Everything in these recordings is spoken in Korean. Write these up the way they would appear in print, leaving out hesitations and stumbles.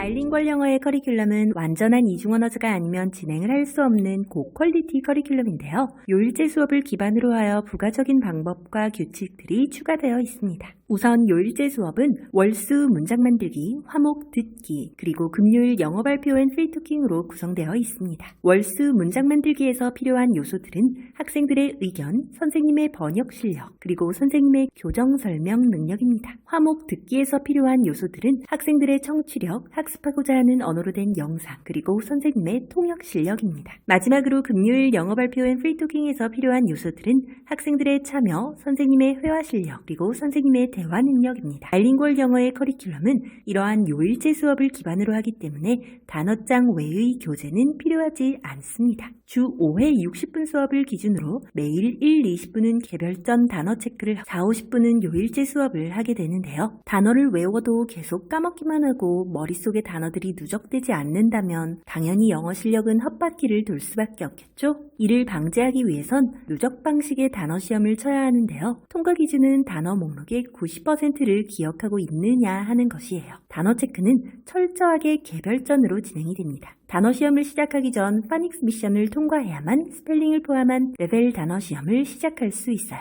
바이링구얼 영어의 커리큘럼은 완전한 이중 언어자가 아니면 진행을 할 수 없는 고퀄리티 커리큘럼인데요. 요일제 수업을 기반으로 하여 부가적인 방법과 규칙들이 추가되어 있습니다. 우선 요일제 수업은 월수 문장 만들기, 화목 듣기, 그리고 금요일 영어 발표 앤 프리토킹으로 구성되어 있습니다. 월수 문장 만들기에서 필요한 요소들은 학생들의 의견, 선생님의 번역 실력, 그리고 선생님의 교정 설명 능력입니다. 화목 듣기에서 필요한 요소들은 학생들의 청취력, 학습하고자 하는 언어로 된 영상, 그리고 선생님의 통역 실력입니다. 마지막으로 금요일 영어 발표 앤 프리토킹에서 필요한 요소들은 학생들의 참여, 선생님의 회화 실력, 그리고 선생님의 대화 능력입니다. 바이링구얼 영어의 커리큘럼은 이러한 요일제 수업을 기반으로 하기 때문에 단어장 외의 교재는 필요하지 않습니다. 주 5회 60분 수업을 기준으로 매일 1, 20분은 개별전 단어 체크를 4, 50분은 요일제 수업을 하게 되는데요. 단어를 외워도 계속 까먹기만 하고 머릿속에 단어들이 누적되지 않는다면 당연히 영어 실력은 헛바퀴를 돌 수밖에 없겠죠? 이를 방지하기 위해선 누적 방식의 단어 시험을 쳐야 하는데요. 통과 기준은 단어 목록의 90%를 기억하고 있느냐 하는 것이에요. 단어 체크는 철저하게 개별전으로 진행이 됩니다. 단어 시험을 시작하기 전 파닉스 미션을 통과해야만 스펠링을 포함한 레벨 단어 시험을 시작할 수 있어요.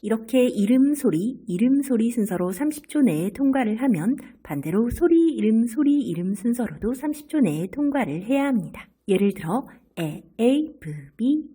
이렇게 이름 소리 순서로 30초 내에 통과를 하면 반대로 소리 이름 순서로도 30초 내에 통과를 해야 합니다. 예를 들어 A, B, B,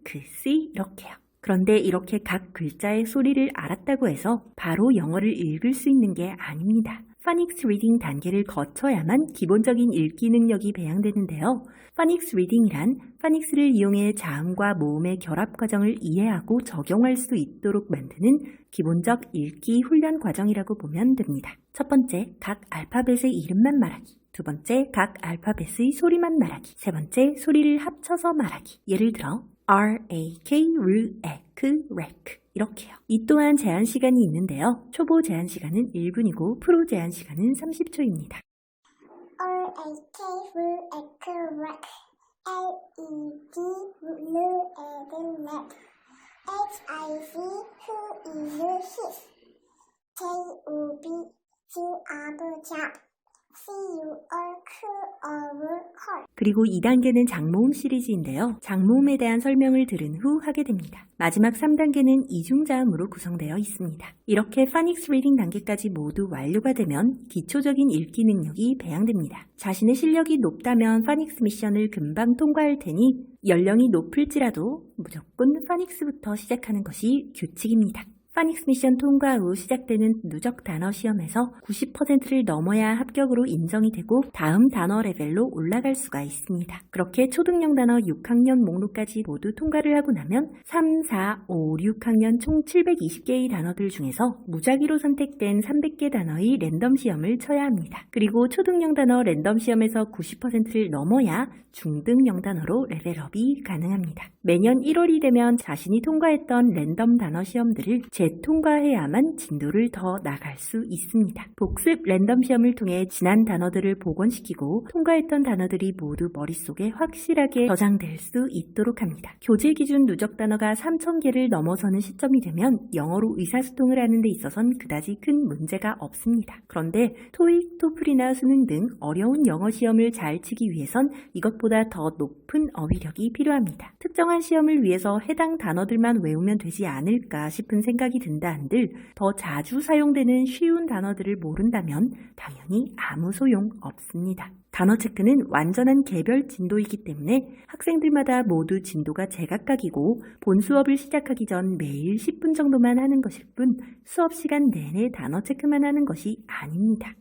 C 이렇게요. 그런데 이렇게 각 글자의 소리를 알았다고 해서 바로 영어를 읽을 수 있는 게 아닙니다. 파닉스 리딩 단계를 거쳐야만 기본적인 읽기 능력이 배양되는데요. 파닉스 리딩이란 파닉스를 이용해 자음과 모음의 결합 과정을 이해하고 적용할 수 있도록 만드는 기본적 읽기 훈련 과정이라고 보면 됩니다. 첫 번째, 각 알파벳의 이름만 말하기. 두 번째, 각 알파벳의 소리만 말하기. 세 번째, 소리를 합쳐서 말하기. 예를 들어 R-A-K, REC 이렇게요. 이 또한 제한 시간이 있는데요. 초보 제한 시간은 1분이고 프로 제한 시간은 30초입니다. R-A-K, REC, L-E-D, H-I-C, J-O-B, J-A-B, 그리고 2단계는 장모음 시리즈인데요. 장모음에 대한 설명을 들은 후 하게 됩니다. 마지막 3단계는 이중자음으로 구성되어 있습니다. 이렇게 파닉스 리딩 단계까지 모두 완료가 되면 기초적인 읽기 능력이 배양됩니다. 자신의 실력이 높다면 파닉스 미션을 금방 통과할 테니 연령이 높을지라도 무조건 파닉스부터 시작하는 것이 규칙입니다. 파닉스 미션 통과 후 시작되는 누적 단어 시험에서 90%를 넘어야 합격으로 인정이 되고 다음 단어 레벨로 올라갈 수가 있습니다. 그렇게 초등령 단어 6학년 목록까지 모두 통과를 하고 나면 3, 4, 5, 6학년 총 720개의 단어들 중에서 무작위로 선택된 300개 단어의 랜덤 시험을 쳐야 합니다. 그리고 초등령 단어 랜덤 시험에서 90%를 넘어야 중등령 단어로 레벨업이 가능합니다. 매년 1월이 되면 자신이 통과했던 랜덤 단어 시험들을 재통과해야만 진도를 더 나갈 수 있습니다. 복습 랜덤 시험을 통해 지난 단어들을 복원시키고 통과했던 단어들이 모두 머릿속에 확실하게 저장될 수 있도록 합니다. 교재 기준 누적 단어가 3,000개를 넘어서는 시점이 되면 영어로 의사소통을 하는 데 있어선 그다지 큰 문제가 없습니다. 그런데 토익, 토플이나 수능 등 어려운 영어 시험을 잘 치기 위해선 이것보다 더 높은 어휘력이 필요합니다. 특정한 시험을 위해서 해당 단어들만 외우면 되지 않을까 싶은 생각이 든다 한들 더 자주 사용되는 쉬운 단어들을 모른다면 당연히 아무 소용 없습니다. 단어 체크는 완전한 개별 진도이기 때문에 학생들마다 모두 진도가 제각각이고 본 수업을 시작하기 전 매일 10분 정도만 하는 것일 뿐 수업 시간 내내 단어 체크만 하는 것이 아닙니다.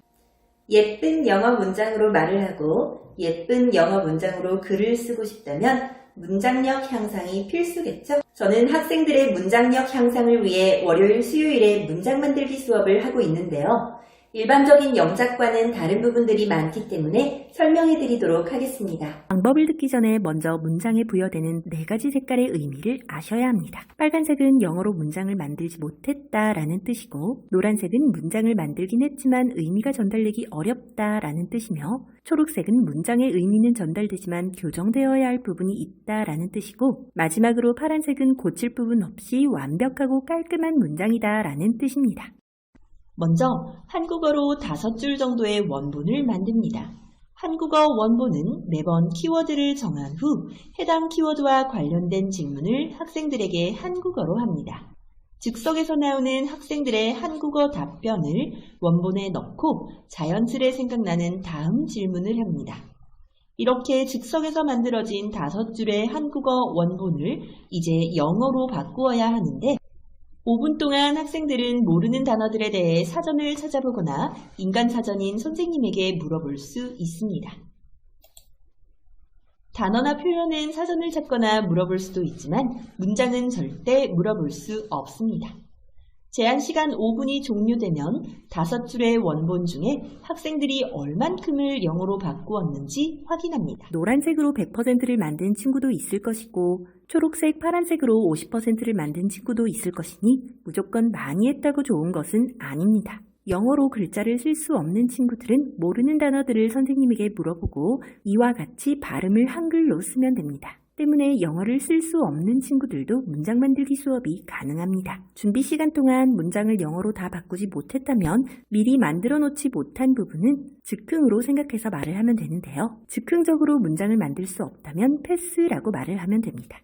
예쁜 영어 문장으로 말을 하고 예쁜 영어 문장으로 글을 쓰고 싶다면 문장력 향상이 필수겠죠? 저는 학생들의 문장력 향상을 위해 월요일, 수요일에 문장 만들기 수업을 하고 있는데요. 일반적인 영작과는 다른 부분들이 많기 때문에 설명해 드리도록 하겠습니다. 방법을 듣기 전에 먼저 문장에 부여되는 4가지 색깔의 의미를 아셔야 합니다. 빨간색은 영어로 문장을 만들지 못했다라는 뜻이고, 노란색은 문장을 만들긴 했지만 의미가 전달되기 어렵다라는 뜻이며, 초록색은 문장의 의미는 전달되지만 교정되어야 할 부분이 있다라는 뜻이고, 마지막으로 파란색은 고칠 부분 없이 완벽하고 깔끔한 문장이다라는 뜻입니다. 먼저 한국어로 5줄 정도의 원본을 만듭니다. 한국어 원본은 매번 키워드를 정한 후 해당 키워드와 관련된 질문을 학생들에게 한국어로 합니다. 즉석에서 나오는 학생들의 한국어 답변을 원본에 넣고 자연스레 생각나는 다음 질문을 합니다. 이렇게 즉석에서 만들어진 5줄의 한국어 원본을 이제 영어로 바꾸어야 하는데, 5분 동안 학생들은 모르는 단어들에 대해 사전을 찾아보거나 인간 사전인 선생님에게 물어볼 수 있습니다. 단어나 표현은 사전을 찾거나 물어볼 수도 있지만 문장은 절대 물어볼 수 없습니다. 제한 시간 5분이 종료되면 5줄의 원본 중에 학생들이 얼만큼을 영어로 바꾸었는지 확인합니다. 노란색으로 100%를 만든 친구도 있을 것이고, 초록색, 파란색으로 50%를 만든 친구도 있을 것이니 무조건 많이 했다고 좋은 것은 아닙니다. 영어로 글자를 쓸 수 없는 친구들은 모르는 단어들을 선생님에게 물어보고 이와 같이 발음을 한글로 쓰면 됩니다. 때문에 영어를 쓸 수 없는 친구들도 문장 만들기 수업이 가능합니다. 준비 시간 동안 문장을 영어로 다 바꾸지 못했다면 미리 만들어 놓지 못한 부분은 즉흥으로 생각해서 말을 하면 되는데요. 즉흥적으로 문장을 만들 수 없다면 패스라고 말을 하면 됩니다.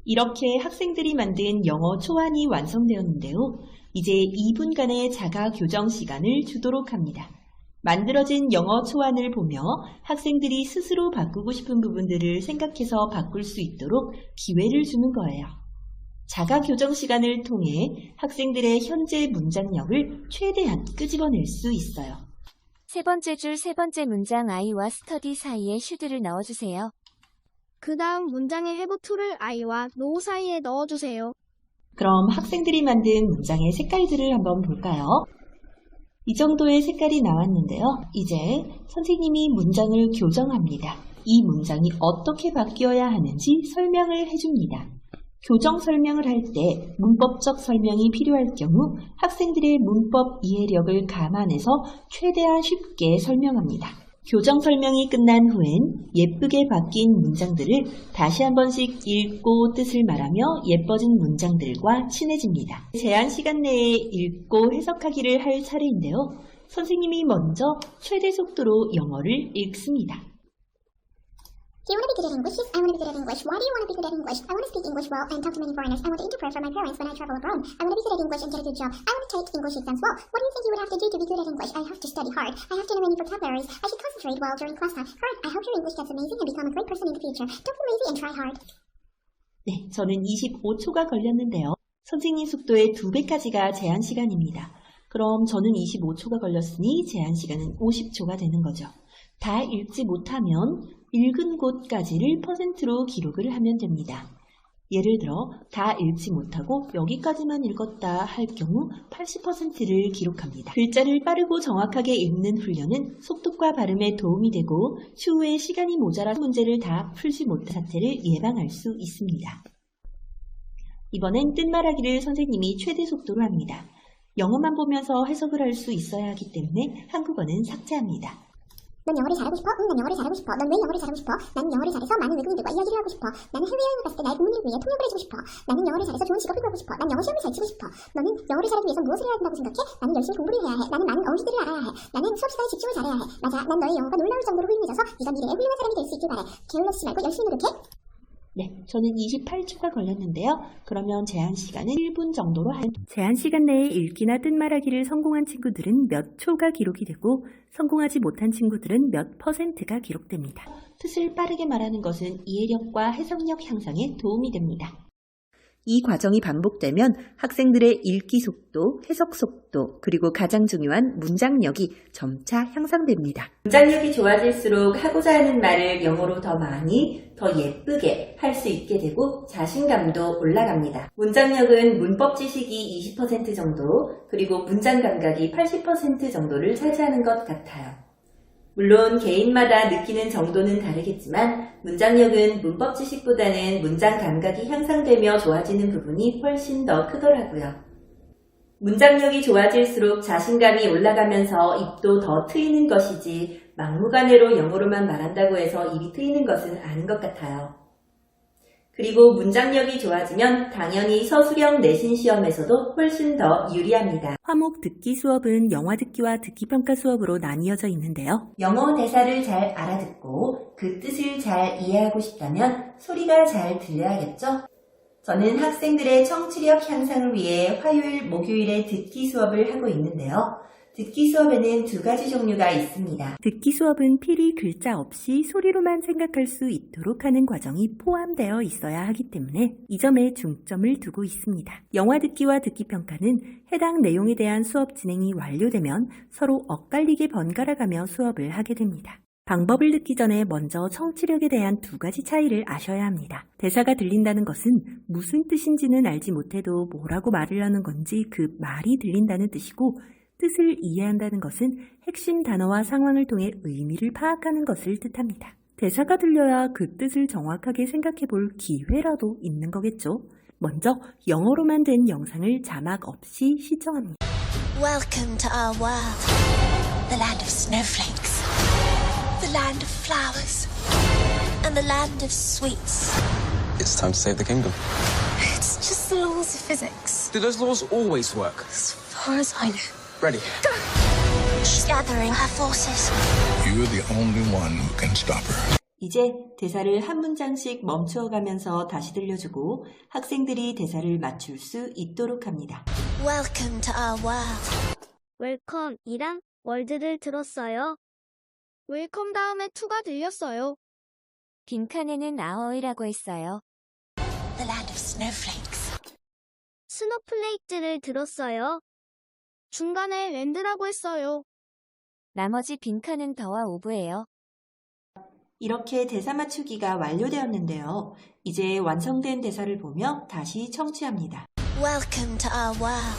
이렇게 학생들이 만든 영어 초안이 완성되었는데요. 이제 2분간의 자가 교정 시간을 주도록 합니다. 만들어진 영어 초안을 보며 학생들이 스스로 바꾸고 싶은 부분들을 생각해서 바꿀 수 있도록 기회를 주는 거예요. 자가 교정 시간을 통해 학생들의 현재 문장력을 최대한 끄집어낼 수 있어요. 세 번째 줄 세 번째 문장 I와 study 사이에 should를 넣어주세요. 그 다음 문장의 have to를 I와 no 사이에 넣어주세요. 그럼 학생들이 만든 문장의 색깔들을 한번 볼까요? 이 정도의 색깔이 나왔는데요. 이제 선생님이 문장을 교정합니다. 이 문장이 어떻게 바뀌어야 하는지 설명을 해줍니다. 교정 설명을 할 때 문법적 설명이 필요할 경우 학생들의 문법 이해력을 감안해서 최대한 쉽게 설명합니다. 교정 설명이 끝난 후엔 예쁘게 바뀐 문장들을 다시 한 번씩 읽고 뜻을 말하며 예뻐진 문장들과 친해집니다. 제한 시간 내에 읽고 해석하기를 할 차례인데요. 선생님이 먼저 최대 속도로 영어를 읽습니다. Do you want to be good at English? Yes, I want to be good at English. Why do you want to be good at English? I want to speak English well and talk to many foreigners. I want to interpret for my parents when I travel abroad. I want to be good at English and get a good job. I want to take English exams well. What do you think you would have to do to be good at English? I have to study hard. I have to know many vocabularies. I should concentrate well during class time. Correct. I hope your English gets amazing and become a great person in the future. Don't be lazy and try hard. 네, 저는 25초가 걸렸는데요. 선생님 속도의 2배까지가 제한 시간입니다. 그럼 저는 25초가 걸렸으니 제한 시간은 50초가 되는 거죠. 다 읽지 못하면 읽은 곳까지를 %로 기록을 하면 됩니다. 예를 들어 다 읽지 못하고 여기까지만 읽었다 할 경우 80%를 기록합니다. 글자를 빠르고 정확하게 읽는 훈련은 속독과 발음에 도움이 되고 추후에 시간이 모자라 문제를 다 풀지 못한 사태를 예방할 수 있습니다. 이번엔 뜻말하기를 선생님이 최대 속도로 합니다. 영어만 보면서 해석을 할 수 있어야 하기 때문에 한국어는 삭제합니다. 넌 영어를 잘하고 싶어? 응, 난 영어를 잘하고 싶어. 넌 왜 영어를 잘하고 싶어? 나는 영어를 잘해서 많은 외국인들과 이야기를 하고 싶어. 나는 해외여행을 갔을 때 나의 부모님을 위해 통역을 해주고 싶어. 나는 영어를 잘해서 좋은 직업을 구하고 싶어. 난 영어 시험을 잘 치고 싶어. 너는 영어를 잘하기 위해서 무엇을 해야 된다고 생각해? 나는 열심히 공부를 해야 해. 나는 많은 어휘들을 알아야 해. 나는 수업 시간에 집중을 잘해야 해. 맞아, 난 너의 영어가 놀라울 정도로 훌륭해져서 네가 미래의 훌륭한 사람이 될 수 있길 바래. 게을러지지 말고 열심히 노력해. 네, 저는 28초가 걸렸는데요. 그러면 제한 시간은 1분 정도로 제한 시간 내에 읽기나 뜻말하기를 성공한 친구들은 몇 초가 기록이 되고 성공하지 못한 친구들은 몇 %가 기록됩니다. 뜻을 빠르게 말하는 것은 이해력과 해석력 향상에 도움이 됩니다. 이 과정이 반복되면 학생들의 읽기 속도, 해석 속도, 그리고 가장 중요한 문장력이 점차 향상됩니다. 문장력이 좋아질수록 하고자 하는 말을 영어로 더 많이, 더 예쁘게 할 수 있게 되고 자신감도 올라갑니다. 문장력은 문법 지식이 20% 정도, 그리고 문장 감각이 80% 정도를 차지하는 것 같아요. 물론 개인마다 느끼는 정도는 다르겠지만 문장력은 문법 지식보다는 문장 감각이 향상되며 좋아지는 부분이 훨씬 더 크더라고요. 문장력이 좋아질수록 자신감이 올라가면서 입도 더 트이는 것이지 막무가내로 영어로만 말한다고 해서 입이 트이는 것은 아닌 것 같아요. 그리고 문장력이 좋아지면 당연히 서술형 내신 시험에서도 훨씬 더 유리합니다. 화목 듣기 수업은 영화 듣기와 듣기 평가 수업으로 나뉘어져 있는데요. 영어 대사를 잘 알아듣고 그 뜻을 잘 이해하고 싶다면 소리가 잘 들려야겠죠? 저는 학생들의 청취력 향상을 위해 화요일, 목요일에 듣기 수업을 하고 있는데요. 듣기 수업에는 두 가지 종류가 있습니다. 듣기 수업은 필히 글자 없이 소리로만 생각할 수 있도록 하는 과정이 포함되어 있어야 하기 때문에 이 점에 중점을 두고 있습니다. 영화 듣기와 듣기 평가는 해당 내용에 대한 수업 진행이 완료되면 서로 엇갈리게 번갈아가며 수업을 하게 됩니다. 방법을 듣기 전에 먼저 청취력에 대한 두 가지 차이를 아셔야 합니다. 대사가 들린다는 것은 무슨 뜻인지는 알지 못해도 뭐라고 말을 하는 건지 그 말이 들린다는 뜻이고, 뜻을 이해한다는 것은 핵심 단어와 상황을 통해 의미를 파악하는 것을 뜻합니다. 대사가 들려야 그 뜻을 정확하게 생각해 볼 기회라도 있는 거겠죠. 먼저 영어로만 된 영상을 자막 없이 시청합니다. Welcome to our world, the land of snowflakes, the land of flowers, and the land of sweets. It's time to save the kingdom. It's just the laws of physics. Do those laws always work? As far as I know. Ready. She's gathering her forces. You're the only one who can stop her. 이제 대사를 한 문장씩 멈추어 가면서 다시 들려주고 학생들이 대사를 맞출 수 있도록 합니다. Welcome to our world. 웰컴이랑 월드를 들었어요. 웰컴 다음에 투가 들렸어요. 빈칸에는 아워이라고 했어요. The land of snowflakes. 스노플레이크를 들었어요. 중간에 랜드라고 했어요. 나머지 빈칸은 더와 오브예요. 이렇게 대사 맞추기가 완료되었는데요. 이제 완성된 대사를 보며 다시 청취합니다. Welcome to our world,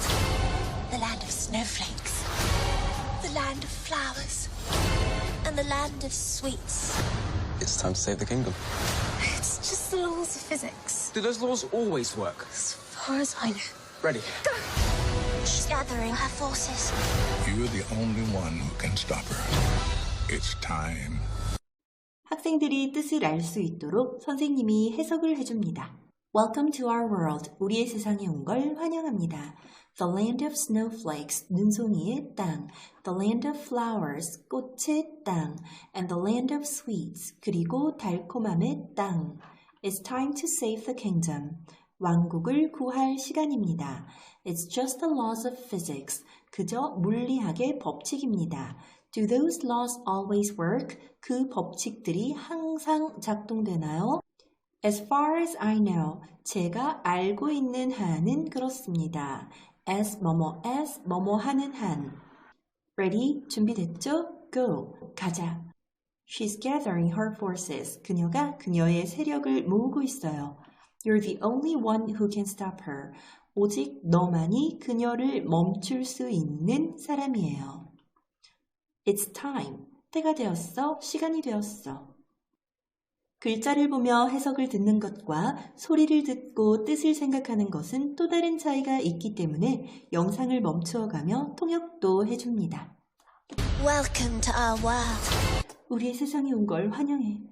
the land of snowflakes, the land of flowers, and the land of sweets. It's time to save the kingdom. It's just the laws of physics. Do those laws always work? As far as I know. Ready. She's gathering her forces. You're the only one who can stop her. It's time. 학생들이 뜻을 알 수 있도록 선생님이 해석을 해줍니다. Welcome to our world. 우리의 세상에 온 걸 환영합니다. The land of snowflakes. 눈송이의 땅. The land of flowers. 꽃의 땅. And the land of sweets. 그리고 달콤함의 땅. It's time to save the kingdom. 왕국을 구할 시간입니다. It's just the laws of physics. 그저 물리학의 법칙입니다. Do those laws always work? 그 법칙들이 항상 작동되나요? As far as I know, 제가 알고 있는 한은 그렇습니다. as 뭐뭐 하는 한. Ready? 준비됐죠? Go. 가자. She's gathering her forces. 그녀가 그녀의 세력을 모으고 있어요. You're the only one who can stop her. 오직 너만이 그녀를 멈출 수 있는 사람이에요. It's time. 때가 되었어. 시간이 되었어. 글자를 보며 해석을 듣는 것과 소리를 듣고 뜻을 생각하는 것은 또 다른 차이가 있기 때문에 영상을 멈추어 가며 통역도 해줍니다. Welcome to our world, 우리의 세상에 온 걸 환영해.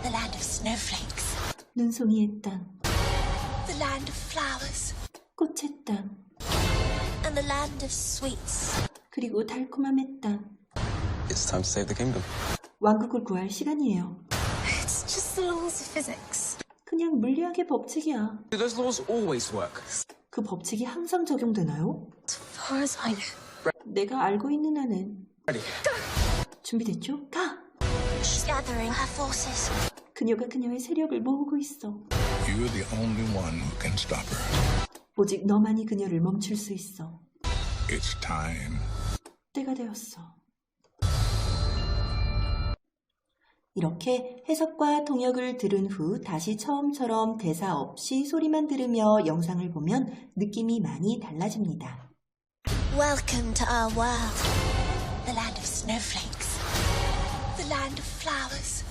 the land of snowflakes, 눈송이의 땅, the land of flowers, 꽃의 땅, and the land of sweets. 그리고 달콤함의 땅. It's time to save the kingdom. 왕국을 구할 시간이에요. It's just the laws of physics. 그냥 물리학의 법칙이야. Do those laws always work? 그 법칙이 항상 적용되나요? As far as I know. 내가 알고 있는 한은. Ready. 준비됐죠? 가! She's gathering her forces. 그녀가 그녀의 세력을 모으고 있어. You're the only one who can stop her. 오직 너만이 그녀를 멈출 수 있어. It's time. 때가 되었어. 이렇게 해석과 통역을 들은 후 다시 처음처럼 대사 없이 소리만 들으며 영상을 보면 느낌이 많이 달라집니다. Welcome to our world. The land of snowflakes. The land of flowers.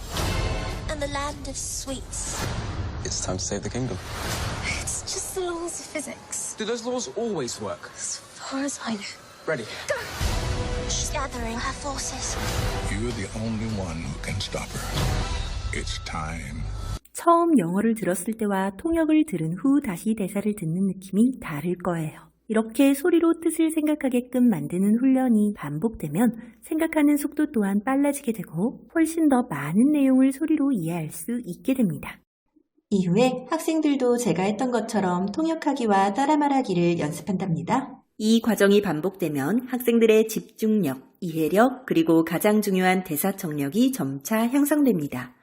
And the land of sweets. It's time to save the kingdom. It's just the laws of physics. Do those laws always work? As far as I know. Ready. She's gathering her forces. You're the only one who can stop her. It's time. 처음 영어를 들었을 때와 통역을 들은 후 다시 대사를 듣는 느낌이 다를 거예요. 이렇게 소리로 뜻을 생각하게끔 만드는 훈련이 반복되면 생각하는 속도 또한 빨라지게 되고 훨씬 더 많은 내용을 소리로 이해할 수 있게 됩니다. 이후에 학생들도 제가 했던 것처럼 통역하기와 따라 말하기를 연습한답니다. 이 과정이 반복되면 학생들의 집중력, 이해력, 그리고 가장 중요한 대사청력이 점차 향상됩니다.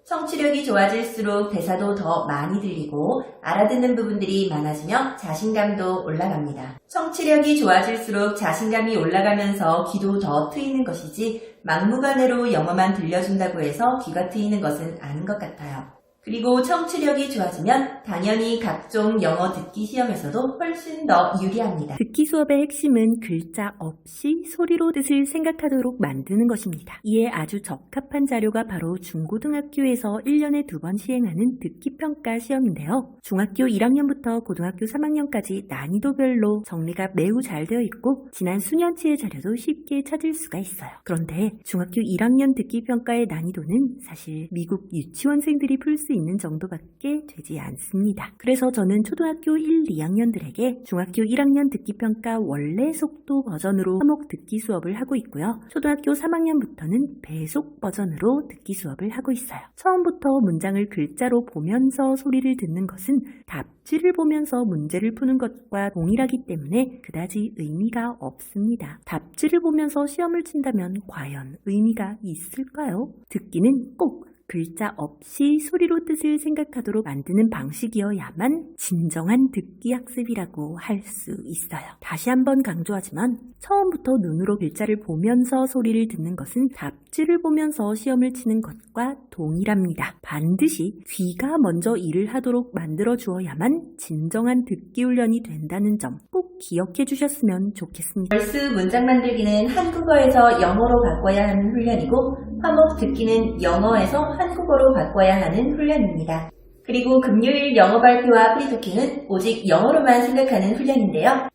청취력이 좋아질수록 대사도 더 많이 들리고 알아듣는 부분들이 많아지며 자신감도 올라갑니다. 청취력이 좋아질수록 자신감이 올라가면서 귀도 더 트이는 것이지 막무가내로 영어만 들려준다고 해서 귀가 트이는 것은 아닌 것 같아요. 그리고 청취력이 좋아지면 당연히 각종 영어 듣기 시험에서도 훨씬 더 유리합니다. 듣기 수업의 핵심은 글자 없이 소리로 뜻을 생각하도록 만드는 것입니다. 이에 아주 적합한 자료가 바로 중고등학교에서 1년에 2번 시행하는 듣기평가 시험인데요. 중학교 1학년부터 고등학교 3학년까지 난이도별로 정리가 매우 잘 되어 있고 지난 수년치의 자료도 쉽게 찾을 수가 있어요. 그런데 중학교 1학년 듣기평가의 난이도는 사실 미국 유치원생들이 풀 수 있는 정도밖에 되지 않습니다. 그래서 저는 초등학교 1, 2학년들에게 중학교 1학년 듣기평가 원래 속도 버전으로 화목 듣기 수업을 하고 있고요. 초등학교 3학년부터는 배속 버전으로 듣기 수업을 하고 있어요. 처음부터 문장을 글자로 보면서 소리를 듣는 것은 답지를 보면서 문제를 푸는 것과 동일하기 때문에 그다지 의미가 없습니다. 답지를 보면서 시험을 친다면 과연 의미가 있을까요? 듣기는 꼭 글자 없이 소리로 뜻을 생각하도록 만드는 방식이어야만 진정한 듣기 학습이라고 할 수 있어요. 다시 한번 강조하지만 처음부터 눈으로 글자를 보면서 소리를 듣는 것은 답지를 보면서 시험을 치는 것과 동일합니다. 반드시 귀가 먼저 일을 하도록 만들어 주어야만 진정한 듣기 훈련이 된다는 점 꼭 기억해 주셨으면 좋겠습니다. 벌스 문장 만들기는 한국어에서 영어로 바꿔야 하는 훈련이고 화목 듣기는 영어에서 한국어로 바꿔야 하는 훈련입니다. 그리고 금요일 영어 발표와 프리토킹은 오직 영어로만 생각하는 훈련인데요.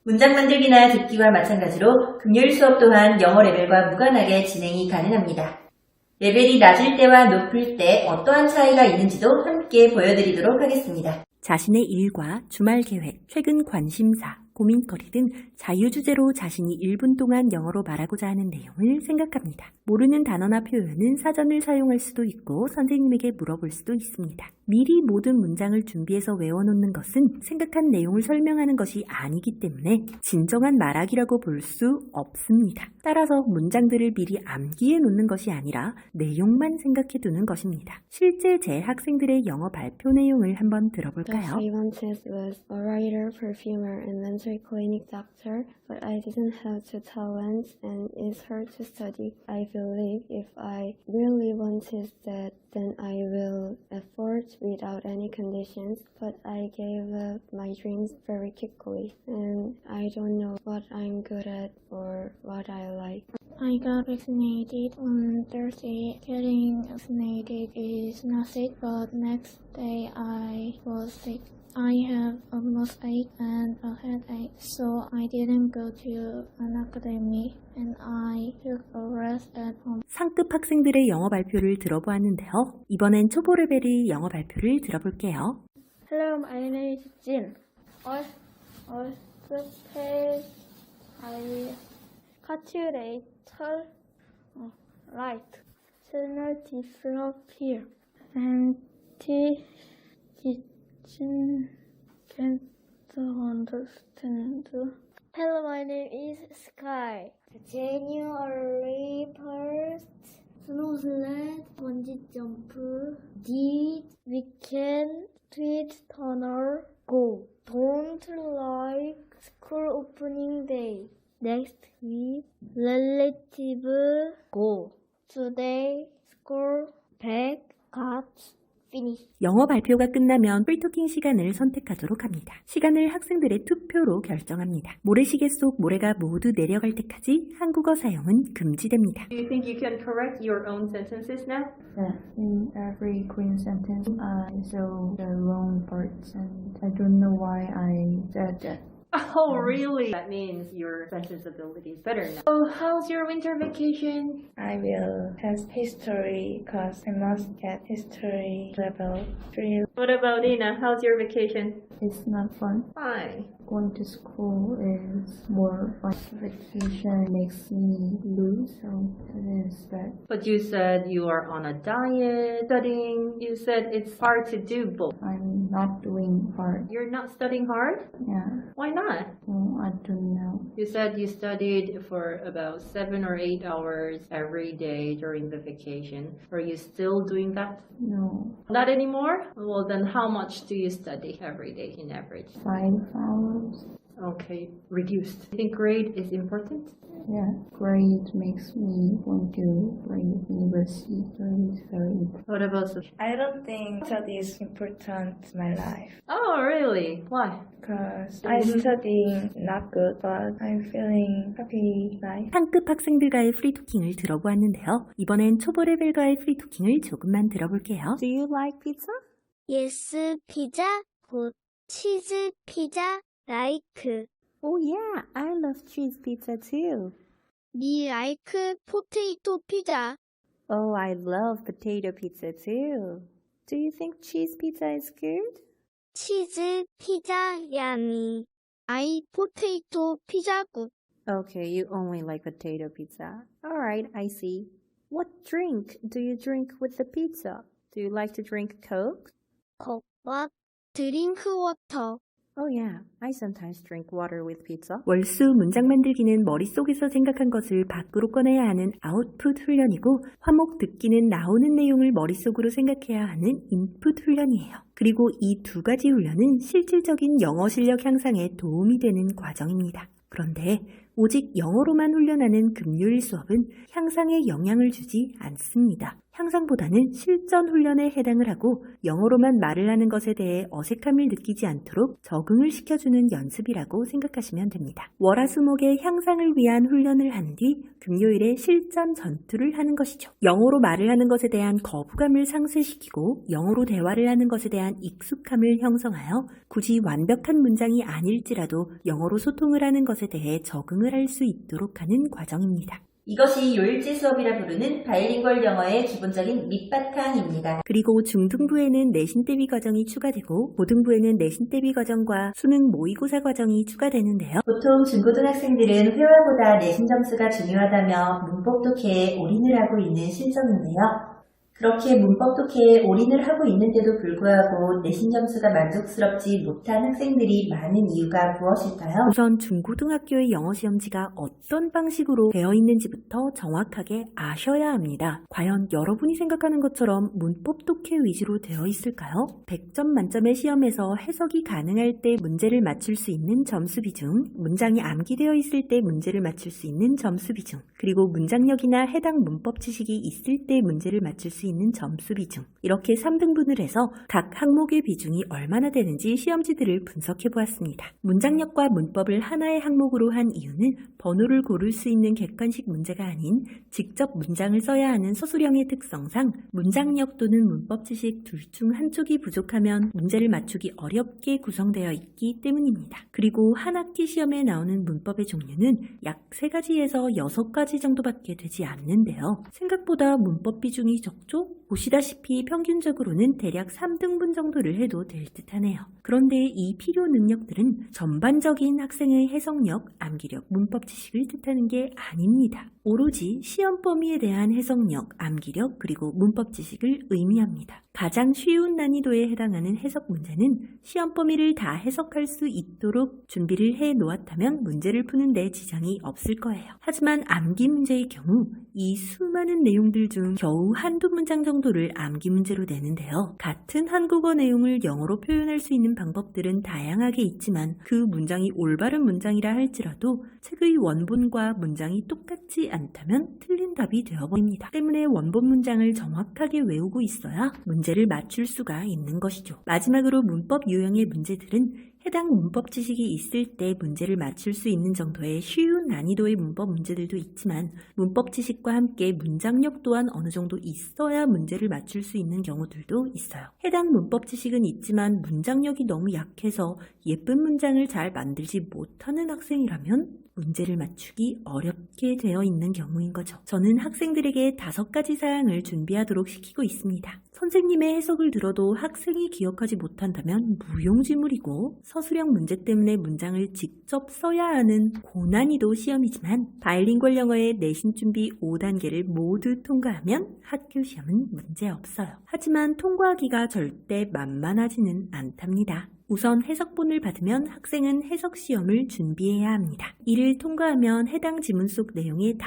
문장 만들기나 듣기와 마찬가지로 금요일 수업 또한 영어 레벨과 무관하게 진행이 가능합니다. 레벨이 낮을 때와 높을 때 어떠한 차이가 있는지도 함께 보여드리도록 하겠습니다. 자신의 일과 주말 계획, 최근 관심사, 고민거리 등 자유주제로 자신이 1분 동안 영어로 말하고자 하는 내용을 생각합니다. 모르는 단어나 표현은 사전을 사용할 수도 있고 선생님에게 물어볼 수도 있습니다. 미리 모든 문장을 준비해서 외워놓는 것은 생각한 내용을 설명하는 것이 아니기 때문에 진정한 말하기라고 볼 수 없습니다. 따라서 문장들을 미리 암기해 놓는 것이 아니라 내용만 생각해 두는 것입니다. 실제 제 학생들의 영어 발표 내용을 한번 들어볼까요? I wanted was a writer, perfumer, and dental clinic doctor, but I didn't have the talent and it's hard to study. I believe if I really wanted that, then I will afford without any conditions, but I gave up my dreams very quickly, and I don't know what I'm good at or what I like. I got vaccinated on Thursday. Getting vaccinated is not sick, but next day I was sick. I have a muscle and a headache, so I didn't go to an academy and I took a rest at home. 상급 학생들의 영어 발표를 들어보았는데요. 이번엔 초보 레벨의 영어 발표를 들어볼게요. Hello, my name is Jin. I calculate right channel disappear and can't understand. Hello, my name is Sky. January 1st, snow sled, bungee jump, did weekend Tweet Turner, go. Don't like school opening day. Next week, relative, go. Today, school, back, got, finish. 영어 발표가 끝나면 프리토킹 시간을 선택하도록 합니다. 시간을 학생들의 투표로 결정합니다. 모래시계 속 모래가 모두 내려갈 때까지 한국어 사용은 금지됩니다. Do you think you can correct your own sentences now? In every Korean sentence, I saw the wrong parts, and I don't know why I said that. Oh, really? That means your sentence ability is better now. So, how's your winter vacation? I will test history because I must get history level 3. What about Ina? How's your vacation? It's not fun. Why? Going to school is more fun. Vacation makes me lose, so it is bad. But you said you are on a diet, studying. You said it's hard to do both. I'm not doing hard. You're not studying hard? Yeah. Why not? Oh, I don't know. You said you studied for about 7 or 8 hours every day during the vacation. Are you still doing that? No. Not anymore? Well, then how much do you study every day in average? 5 hours. Okay, reduced. You think grade is important? Yeah, grade makes me want to play university. Grade is very important. What about social? I don't think study is important in my life. Oh, really? Why? Because I studying not good, but I'm feeling happy life. 상급 학생들과의 프리토킹을 들어보았는데요. 이번엔 초보 레벨과의 프리토킹을 조금만 들어볼게요. Do you like pizza? Yes, 피자, 굿. 치즈 피자, like. Oh yeah, I love cheese pizza too. 니 like 포테이토 피자. Oh, I love potato pizza too. Do you think cheese pizza is good? 치즈 피자 야미. I 포테이토 피자 굿. Okay, you only like potato pizza. Alright, I see. What drink do you drink with the pizza? Do you like to drink Coke? 컵과 드링크 워터. Oh yeah, I sometimes drink water with pizza. 월수 문장 만들기는 머릿속에서 생각한 것을 밖으로 꺼내야 하는 아웃풋 훈련이고 화목 듣기는 나오는 내용을 머릿속으로 생각해야 하는 인풋 훈련이에요. 그리고 이 두 가지 훈련은 실질적인 영어 실력 향상에 도움이 되는 과정입니다. 그런데 오직 영어로만 훈련하는 금요일 수업은 향상에 영향을 주지 않습니다. 향상보다는 실전 훈련에 해당을 하고 영어로만 말을 하는 것에 대해 어색함을 느끼지 않도록 적응을 시켜주는 연습이라고 생각하시면 됩니다. 월화수목의 향상을 위한 훈련을 한 뒤 금요일에 실전 전투를 하는 것이죠. 영어로 말을 하는 것에 대한 거부감을 상쇄시키고 영어로 대화를 하는 것에 대한 익숙함을 형성하여 굳이 완벽한 문장이 아닐지라도 영어로 소통을 하는 것에 대해 적응을 할 수 있도록 하는 과정입니다. 이것이 요일제 수업이라 부르는 바이링걸 영어의 기본적인 밑바탕입니다. 그리고 중등부에는 내신 대비 과정이 추가되고 고등부에는 내신 대비 과정과 수능 모의고사 과정이 추가되는데요. 보통 중고등학생들은 회화보다 내신 점수가 중요하다며 문법 독해에 올인을 하고 있는 실정인데요. 그렇게 문법 독해에 올인을 하고 있는데도 불구하고 내신 점수가 만족스럽지 못한 학생들이 많은 이유가 무엇일까요? 우선 중고등학교의 영어 시험지가 어떤 방식으로 되어 있는지부터 정확하게 아셔야 합니다. 과연 여러분이 생각하는 것처럼 문법 독해 위주로 되어 있을까요? 100점 만점의 시험에서 해석이 가능할 때 문제를 맞출 수 있는 점수 비중, 문장이 암기되어 있을 때 문제를 맞출 수 있는 점수 비중, 그리고 문장력이나 해당 문법 지식이 있을 때 문제를 맞출 수 있는 점수 비중, 이렇게 3등분을 해서 각 항목의 비중이 얼마나 되는지 시험지들을 분석해 보았습니다. 문장력과 문법을 하나의 항목으로 한 이유는 번호를 고를 수 있는 객관식 문제가 아닌 직접 문장을 써야 하는 서술형의 특성상 문장력 또는 문법 지식 둘 중 한쪽이 부족하면 문제를 맞추기 어렵게 구성되어 있기 때문입니다. 그리고 한 학기 시험에 나오는 문법의 종류는 약 3가지에서 6가지 정도밖에 되지 않는데요. 생각보다 문법 비중이 적죠? 보시다시피 평균적으로는 대략 3등분 정도를 해도 될 듯하네요. 그런데 이 필요 능력들은 전반적인 학생의 해석력, 암기력, 문법 지식을 뜻하는 게 아닙니다. 오로지 시험 범위에 대한 해석력, 암기력, 그리고 문법 지식을 의미합니다. 가장 쉬운 난이도에 해당하는 해석 문제는 시험 범위를 다 해석할 수 있도록 준비를 해 놓았다면 문제를 푸는데 지장이 없을 거예요. 하지만 암기 문제의 경우 이 수많은 내용들 중 겨우 한두 문장 정도를 암기 문제로 내는데요. 같은 한국어 내용을 영어로 표현할 수 있는 방법들은 다양하게 있지만 그 문장이 올바른 문장이라 할지라도 책의 원본과 문장이 똑같지 않다면 틀린 답이 되어버립니다. 때문에 원본 문장을 정확하게 외우고 있어야 문제를 맞출 수가 있는 것이죠. 마지막으로 문법 유형의 문제들은 해당 문법 지식이 있을 때 문제를 맞출 수 있는 정도의 쉬운 난이도의 문법 문제들도 있지만 문법 지식과 함께 문장력 또한 어느 정도 있어야 문제를 맞출 수 있는 경우들도 있어요. 해당 문법 지식은 있지만 문장력이 너무 약해서 예쁜 문장을 잘 만들지 못하는 학생이라면 문제를 맞추기 어렵게 되어 있는 경우인 거죠. 저는 학생들에게 5가지 사항을 준비하도록 시키고 있습니다. 선생님의 해석을 들어도 학생이 기억하지 못한다면 무용지물이고 서술형 문제 때문에 문장을 직접 써야 하는 고난이도 시험이지만 바이링구얼 영어의 내신 준비 5단계를 모두 통과하면 학교 시험은 문제없어요. 하지만 통과하기가 절대 만만하지는 않답니다. 우선 해석본을 받으면 학생은 해석시험을 준비해야 합니다. 이를 통과하면 해당 지문 속 내용의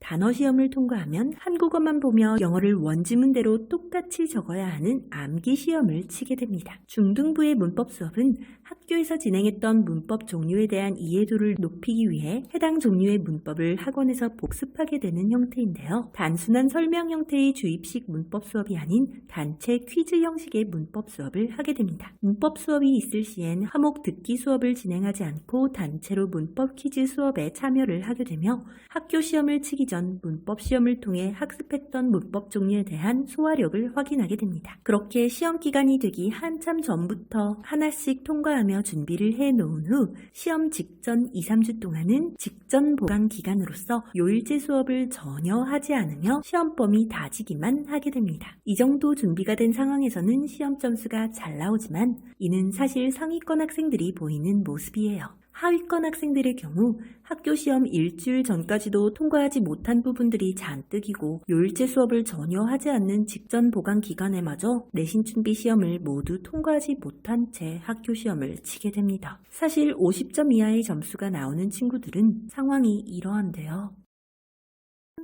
단어시험을 통과하면 한국어만 보며 영어를 원지문대로 똑같이 적어야 하는 암기시험을 치게 됩니다. 중등부의 문법 수업은 학교에서 진행했던 문법 종류에 대한 이해도를 높이기 위해 해당 종류의 문법을 학원에서 복습하게 되는 형태인데요. 단순한 설명 형태의 주입식 문법 수업이 아닌 단체 퀴즈 형식의 문법 수업을 하게 됩니다. 문법 수업이 있을 시엔 화목 듣기 수업을 진행하지 않고 단체로 문법 퀴즈 수업에 참여를 하게 되며 학교 시험을 치기 전 문법 시험을 통해 학습했던 문법 종류에 대한 소화력을 확인하게 됩니다. 그렇게 시험 기간이 되기 한참 전부터 하나씩 통과하며 준비를 해놓은 후 시험 직전 2-3주 동안은 직전 보강 기간으로서 요일제 수업을 전혀 하지 않으며 시험 범위 다지기만 하게 됩니다. 이 정도 준비가 된 상황에서는 시험 점수가 잘 나오지만 이는 사실 상위권 학생들이 보이는 모습이에요. 하위권 학생들의 경우 학교 시험 일주일 전까지도 통과하지 못한 부분들이 잔뜩이고 요일제 수업을 전혀 하지 않는 직전 보강 기간에마저 내신 준비 시험을 모두 통과하지 못한 채 학교 시험을 치게 됩니다. 사실 50점 이하의 점수가 나오는 친구들은 상황이 이러한데요.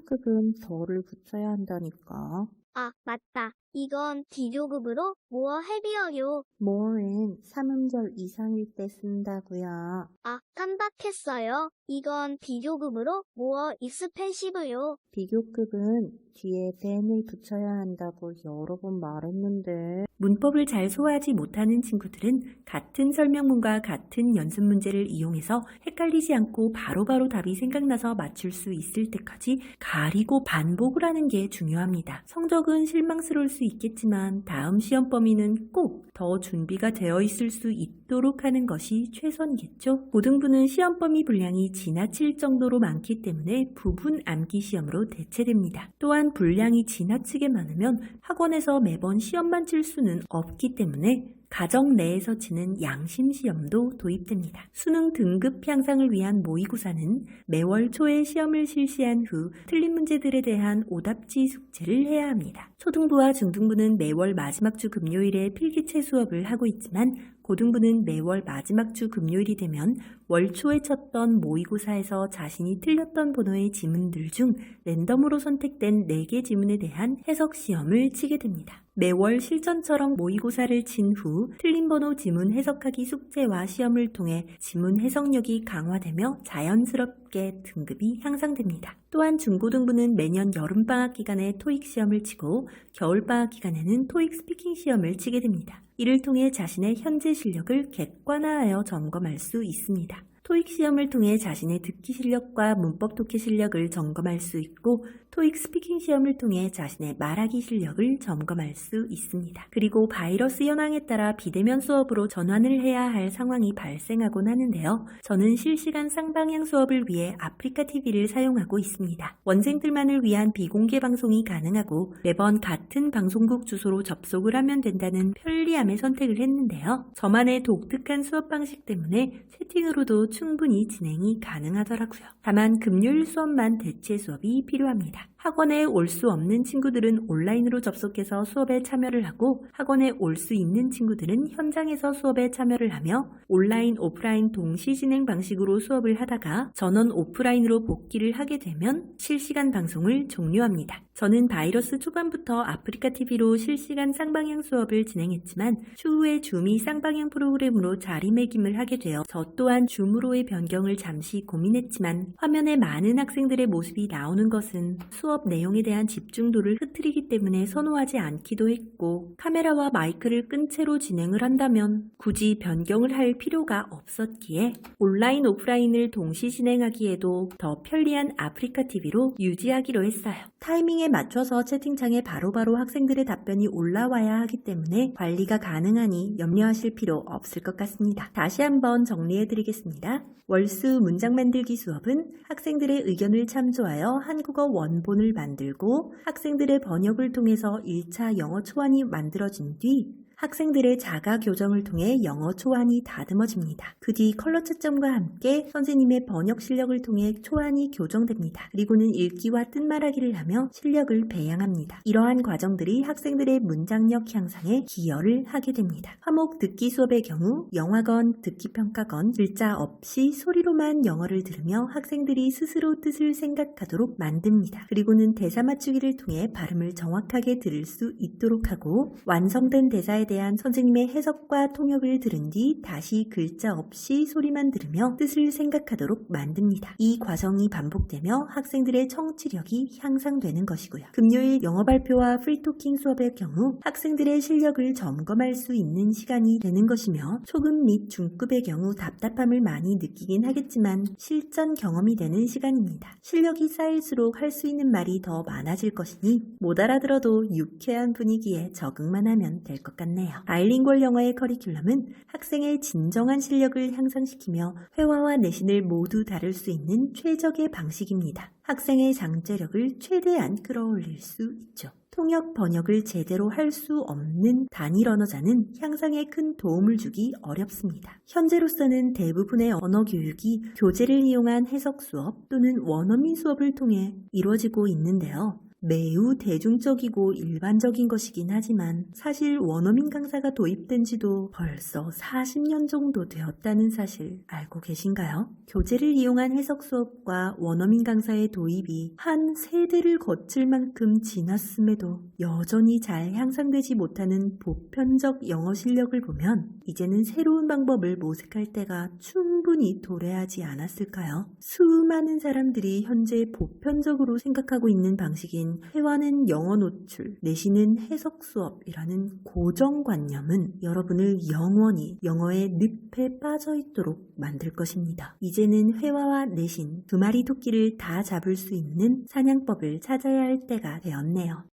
급은 덜을 붙여야 한다니까. 아, 맞다. 이건 D조급으로 more heavy어요. more은 3음절 이상일 때 쓴다고요. 아, 깜빡했어요. 이건 B조급으로 more expensive요. 비교급은 뒤에 than을 붙여야 한다고 여러 번 말했는데. 문법을 잘 소화하지 못하는 친구들은 같은 설명문과 같은 연습 문제를 이용해서 헷갈리지 않고 바로바로 답이 생각나서 맞출 수 있을 때까지 가리고 반복을 하는 게 중요합니다. 성적은 실망스러울 수 있겠지만 다음 시험 범위는 꼭 더 준비가 되어 있을 수 있도록 하는 것이 최선이겠죠. 고등부는 시험 범위 분량이 지나칠 정도로 많기 때문에 부분 암기 시험으로 대체됩니다. 또한 분량이 지나치게 많으면 학원에서 매번 시험만 칠 수는 없기 때문에 가정 내에서 치는 양심시험도 도입됩니다. 수능 등급 향상을 위한 모의고사는 매월 초에 시험을 실시한 후 틀린 문제들에 대한 오답지 숙제를 해야 합니다. 초등부와 중등부는 매월 마지막 주 금요일에 필기체 수업을 하고 있지만 고등부는 매월 마지막 주 금요일이 되면 월 초에 쳤던 모의고사에서 자신이 틀렸던 번호의 지문들 중 랜덤으로 선택된 4개 지문에 대한 해석시험을 치게 됩니다. 매월 실전처럼 모의고사를 친 후 틀린 번호 지문 해석하기 숙제와 시험을 통해 지문 해석력이 강화되며 자연스럽게 등급이 향상됩니다. 또한 중고등부는 매년 여름방학 기간에 토익 시험을 치고 겨울방학 기간에는 토익 스피킹 시험을 치게 됩니다. 이를 통해 자신의 현재 실력을 객관화하여 점검할 수 있습니다. 토익 시험을 통해 자신의 듣기 실력과 문법 독해 실력을 점검할 수 있고 토익 스피킹 시험을 통해 자신의 말하기 실력을 점검할 수 있습니다. 그리고 바이러스 현황에 따라 비대면 수업으로 전환을 해야 할 상황이 발생하곤 하는데요. 저는 실시간 쌍방향 수업을 위해 아프리카 TV를 사용하고 있습니다. 원생들만을 위한 비공개 방송이 가능하고 매번 같은 방송국 주소로 접속을 하면 된다는 편리함에 선택을 했는데요. 저만의 독특한 수업 방식 때문에 채팅으로도 충분히 진행이 가능하더라고요. 다만 금요일 수업만 대체 수업이 필요합니다. 학원에 올 수 없는 친구들은 온라인으로 접속해서 수업에 참여를 하고 학원에 올 수 있는 친구들은 현장에서 수업에 참여를 하며 온라인, 오프라인 동시 진행 방식으로 수업을 하다가 전원 오프라인으로 복귀를 하게 되면 실시간 방송을 종료합니다. 저는 바이러스 초반부터 아프리카 TV로 실시간 쌍방향 수업을 진행했지만 추후에 줌이 쌍방향 프로그램으로 자리매김을 하게 되어 저 또한 줌으로의 변경을 잠시 고민했지만 화면에 많은 학생들의 모습이 나오는 것은 수업 내용에 대한 집중도를 흐트리기 때문에 선호하지 않기도 했고 카메라와 마이크를 끈 채로 진행을 한다면 굳이 변경을 할 필요가 없었기에 온라인, 오프라인을 동시 진행하기에도 더 편리한 아프리카 TV로 유지하기로 했어요. 타이밍에 맞춰서 채팅창에 바로바로 학생들의 답변이 올라와야 하기 때문에 관리가 가능하니 염려하실 필요 없을 것 같습니다. 다시 한번 정리해드리겠습니다. 월수 문장 만들기 수업은 학생들의 의견을 참조하여 한국어 원본을 만들고 학생들의 번역을 통해서 1차 영어 초안이 만들어진 뒤 학생들의 자가 교정을 통해 영어 초안이 다듬어집니다. 그 뒤 컬러 채점과 함께 선생님의 번역 실력을 통해 초안이 교정됩니다. 그리고는 읽기와 뜻말하기를 하며 실력을 배양합니다. 이러한 과정들이 학생들의 문장력 향상에 기여를 하게 됩니다. 화목 듣기 수업의 경우 영화건, 듣기평가건, 글자 없이 소리로만 영어를 들으며 학생들이 스스로 뜻을 생각하도록 만듭니다. 그리고는 대사 맞추기를 통해 발음을 정확하게 들을 수 있도록 하고 완성된 대사에 대한 선생님의 해석과 통역을 들은 뒤 다시 글자 없이 소리만 들으며 뜻을 생각하도록 만듭니다. 이 과정이 반복되며 학생들의 청취력이 향상되는 것이고요. 금요일 영어 발표와 프리토킹 수업의 경우 학생들의 실력을 점검할 수 있는 시간이 되는 것이며 초급 및 중급의 경우 답답함을 많이 느끼긴 하겠지만 실전 경험이 되는 시간입니다. 실력이 쌓일수록 할 수 있는 말이 더 많아질 것이니 못 알아들어도 유쾌한 분위기에 적응만 하면 될 것 같네요. 바이링구얼 영어의 커리큘럼은 학생의 진정한 실력을 향상시키며 회화와 내신을 모두 다룰 수 있는 최적의 방식입니다. 학생의 장제력을 최대한 끌어올릴 수 있죠. 통역 번역을 제대로 할 수 없는 단일 언어자는 향상에 큰 도움을 주기 어렵습니다. 현재로서는 대부분의 언어 교육이 교재를 이용한 해석 수업 또는 원어민 수업을 통해 이루어지고 있는데요. 매우 대중적이고 일반적인 것이긴 하지만 사실 원어민 강사가 도입된 지도 벌써 40년 정도 되었다는 사실 알고 계신가요? 교재를 이용한 해석 수업과 원어민 강사의 도입이 한 세대를 거칠 만큼 지났음에도 여전히 잘 향상되지 못하는 보편적 영어 실력을 보면 이제는 새로운 방법을 모색할 때가 충분히 도래하지 않았을까요? 수많은 사람들이 현재 보편적으로 생각하고 있는 방식인 회화는 영어 노출, 내신은 해석 수업이라는 고정관념은 여러분을 영원히 영어의 늪에 빠져 있도록 만들 것입니다. 이제는 회화와 내신 두 마리 토끼를 다 잡을 수 있는 사냥법을 찾아야 할 때가 되었네요.